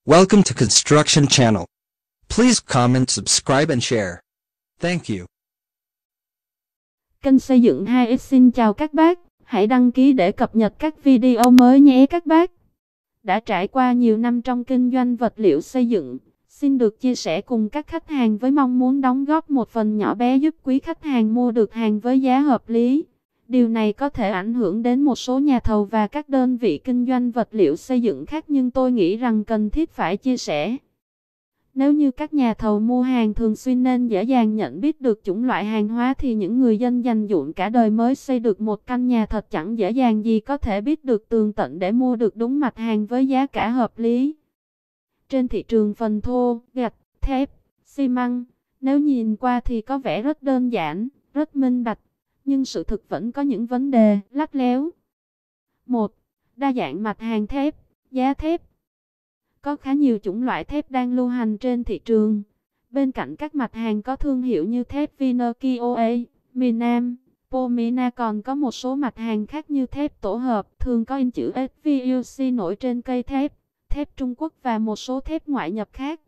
Welcome to Construction Channel. Please comment, subscribe and share. Thank you. Kênh xây dựng 2X xin chào các bác, hãy đăng ký để cập nhật các video mới nhé các bác. Đã trải qua nhiều năm trong kinh doanh vật liệu xây dựng, xin được chia sẻ cùng các khách hàng với mong muốn đóng góp một phần nhỏ bé giúp quý khách hàng mua được hàng với giá hợp lý. Điều này có thể ảnh hưởng đến một số nhà thầu và các đơn vị kinh doanh vật liệu xây dựng khác, nhưng tôi nghĩ rằng cần thiết phải chia sẻ. Nếu như các nhà thầu mua hàng thường xuyên nên dễ dàng nhận biết được chủng loại hàng hóa, thì những người dân dành dụm cả đời mới xây được một căn nhà thật chẳng dễ dàng gì có thể biết được tường tận để mua được đúng mặt hàng với giá cả hợp lý. Trên thị trường phần thô, gạch, thép, xi măng, nếu nhìn qua thì có vẻ rất đơn giản, rất minh bạch, nhưng sự thực vẫn có những vấn đề lắt léo. 1. Đa dạng mặt hàng thép, giá thép. Có khá nhiều chủng loại thép đang lưu hành trên thị trường. Bên cạnh các mặt hàng có thương hiệu như thép Vinokia, miền Nam, Pomina, còn có một số mặt hàng khác như thép tổ hợp, thường có in chữ SVUC nổi trên cây thép, thép Trung Quốc và một số thép ngoại nhập khác.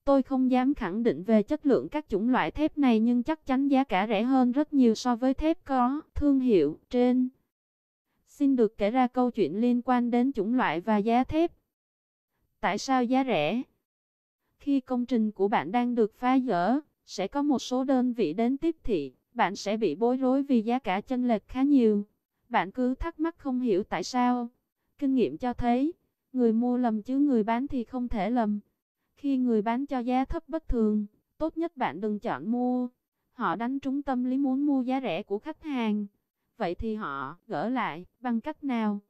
Tôi không dám khẳng định về chất lượng các chủng loại thép này, nhưng chắc chắn giá cả rẻ hơn rất nhiều so với thép có thương hiệu trên. Xin được kể ra câu chuyện liên quan đến chủng loại và giá thép. Tại sao giá rẻ? Khi công trình của bạn đang được phá dỡ, sẽ có một số đơn vị đến tiếp thị, bạn sẽ bị bối rối vì giá cả chênh lệch khá nhiều. Bạn cứ thắc mắc không hiểu tại sao. Kinh nghiệm cho thấy, người mua lầm chứ người bán thì không thể lầm. Khi người bán cho giá thấp bất thường, tốt nhất bạn đừng chọn mua. Họ đánh trúng tâm lý muốn mua giá rẻ của khách hàng. Vậy thì họ gỡ lại bằng cách nào?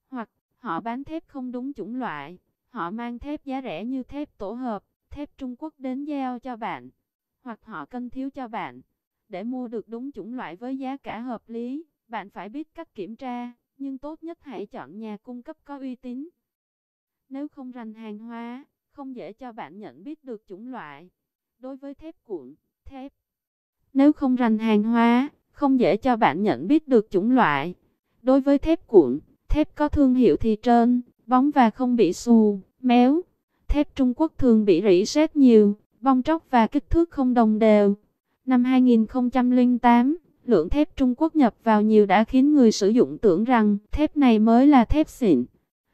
Hoặc họ bán thép không đúng chủng loại. Họ mang thép giá rẻ như thép tổ hợp, thép Trung Quốc đến giao cho bạn. Hoặc họ cân thiếu cho bạn. Để mua được đúng chủng loại với giá cả hợp lý, bạn phải biết cách kiểm tra, nhưng tốt nhất hãy chọn nhà cung cấp có uy tín. Nếu không rành hàng hóa, không dễ cho bạn nhận biết được chủng loại. Đối với thép cuộn, thép. Nếu không rành hàng hóa, không dễ cho bạn nhận biết được chủng loại. Đối với thép cuộn, thép có thương hiệu thì trơn, bóng và không bị xù, méo. Thép Trung Quốc thường bị rỉ sét nhiều, bong tróc và kích thước không đồng đều. Năm 2008, lượng thép Trung Quốc nhập vào nhiều đã khiến người sử dụng tưởng rằng thép này mới là thép xịn.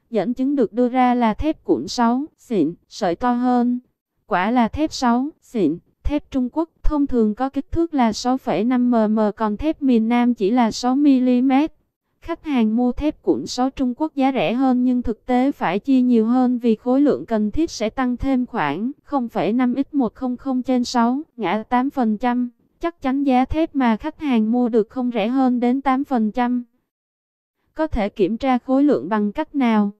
Dẫn chứng được đưa ra là thép cuộn 6, xịn, sợi to hơn. Quả là thép 6, xịn, thép Trung Quốc thông thường có kích thước là 6,5 mm, còn thép miền Nam chỉ là 6 mm. Khách hàng mua thép cuộn 6 Trung Quốc giá rẻ hơn, nhưng thực tế phải chi nhiều hơn vì khối lượng cần thiết sẽ tăng thêm khoảng 0,5x100/6, ngã 8%. Chắc chắn giá thép mà khách hàng mua được không rẻ hơn đến 8%. Có thể kiểm tra khối lượng bằng cách nào?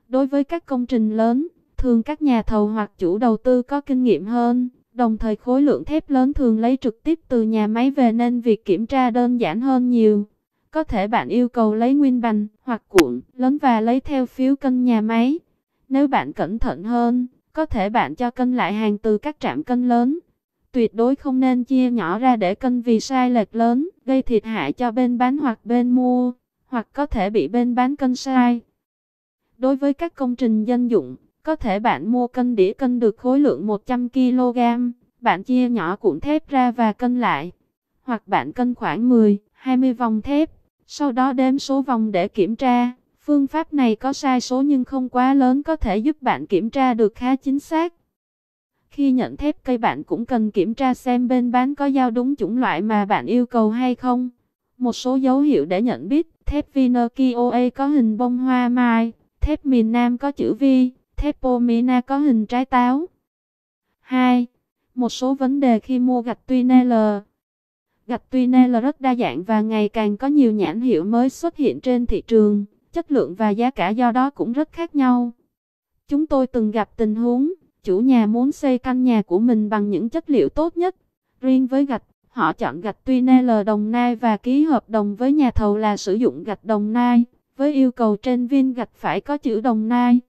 Đối với các công trình lớn, thường các nhà thầu hoặc chủ đầu tư có kinh nghiệm hơn, đồng thời khối lượng thép lớn thường lấy trực tiếp từ nhà máy về nên việc kiểm tra đơn giản hơn nhiều. Có thể bạn yêu cầu lấy nguyên bành hoặc cuộn lớn và lấy theo phiếu cân nhà máy. Nếu bạn cẩn thận hơn, có thể bạn cho cân lại hàng từ các trạm cân lớn. Tuyệt đối không nên chia nhỏ ra để cân vì sai lệch lớn, gây thiệt hại cho bên bán hoặc bên mua, hoặc có thể bị bên bán cân sai. Đối với các công trình dân dụng, có thể bạn mua cân đĩa cân được khối lượng 100 kg, bạn chia nhỏ cuộn thép ra và cân lại. Hoặc bạn cân khoảng 10-20 vòng thép, sau đó đếm số vòng để kiểm tra. Phương pháp này có sai số nhưng không quá lớn, có thể giúp bạn kiểm tra được khá chính xác. Khi nhận thép cây, bạn cũng cần kiểm tra xem bên bán có giao đúng chủng loại mà bạn yêu cầu hay không. Một số dấu hiệu để nhận biết: thép Vinokia có hình bông hoa mai, thép miền Nam có chữ V, thép Pomina có hình trái táo. 2. Một số vấn đề khi mua gạch tunnel. Gạch tunnel rất đa dạng và ngày càng có nhiều nhãn hiệu mới xuất hiện trên thị trường. Chất lượng và giá cả do đó cũng rất khác nhau. Chúng tôi từng gặp tình huống chủ nhà muốn xây căn nhà của mình bằng những chất liệu tốt nhất. Riêng với gạch, họ chọn gạch tunnel Đồng Nai và ký hợp đồng với nhà thầu là sử dụng gạch Đồng Nai, với yêu cầu trên viên gạch phải có chữ Đồng Nai.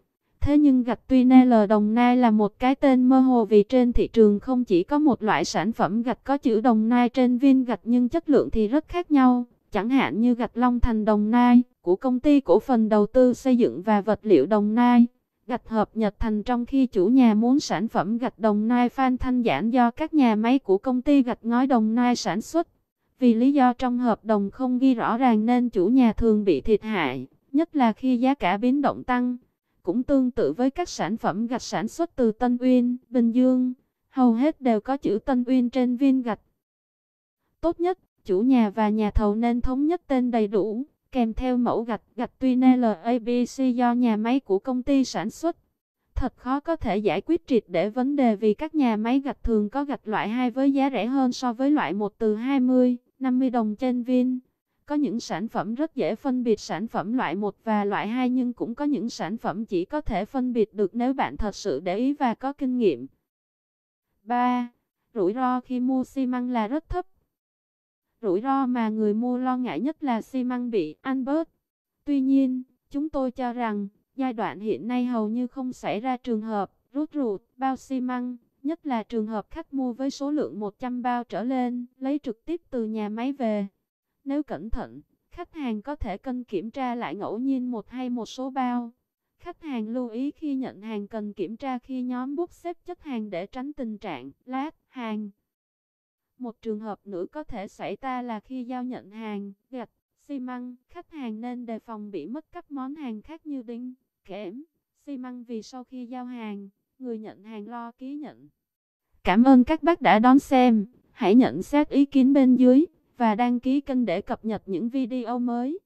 Thế nhưng gạch tunnel Đồng Nai là một cái tên mơ hồ, vì trên thị trường không chỉ có một loại sản phẩm gạch có chữ Đồng Nai trên viên gạch nhưng chất lượng thì rất khác nhau. Chẳng hạn như gạch Long Thành Đồng Nai của công ty cổ phần đầu tư xây dựng và vật liệu Đồng Nai, gạch hợp Nhật Thành, trong khi chủ nhà muốn sản phẩm gạch Đồng Nai Phan Thanh Giản do các nhà máy của công ty gạch ngói Đồng Nai sản xuất. Vì lý do trong hợp đồng không ghi rõ ràng nên chủ nhà thường bị thiệt hại, nhất là khi giá cả biến động tăng. Cũng tương tự với các sản phẩm gạch sản xuất từ Tân Uyên, Bình Dương, hầu hết đều có chữ Tân Uyên trên viên gạch. Tốt nhất, chủ nhà và nhà thầu nên thống nhất tên đầy đủ, kèm theo mẫu gạch. Gạch tuy LABC do nhà máy của công ty sản xuất, thật khó có thể giải quyết triệt để vấn đề vì các nhà máy gạch thường có gạch loại 2 với giá rẻ hơn so với loại 1 từ 20-50 đồng trên viên. Có những sản phẩm rất dễ phân biệt sản phẩm loại 1 và loại 2 nhưng cũng có những sản phẩm chỉ có thể phân biệt được nếu bạn thật sự để ý và có kinh nghiệm. 3. Rủi ro khi mua xi măng là rất thấp. Rủi ro mà người mua lo ngại nhất là xi măng bị ăn bớt. Tuy nhiên, chúng tôi cho rằng, giai đoạn hiện nay hầu như không xảy ra trường hợp rút ruột bao xi măng, nhất là trường hợp khách mua với số lượng 100 bao trở lên, lấy trực tiếp từ nhà máy về. Nếu cẩn thận, khách hàng có thể cần kiểm tra lại ngẫu nhiên một hay một số bao. Khách hàng lưu ý khi nhận hàng cần kiểm tra khi nhóm bút xếp chất hàng để tránh tình trạng lát hàng. Một trường hợp nữa có thể xảy ra là khi giao nhận hàng, gạch, xi măng, khách hàng nên đề phòng bị mất các món hàng khác như đinh, kẽm, xi măng vì sau khi giao hàng, người nhận hàng lo ký nhận. Cảm ơn các bác đã đón xem, hãy nhận xét ý kiến bên dưới và đăng ký kênh để cập nhật những video mới.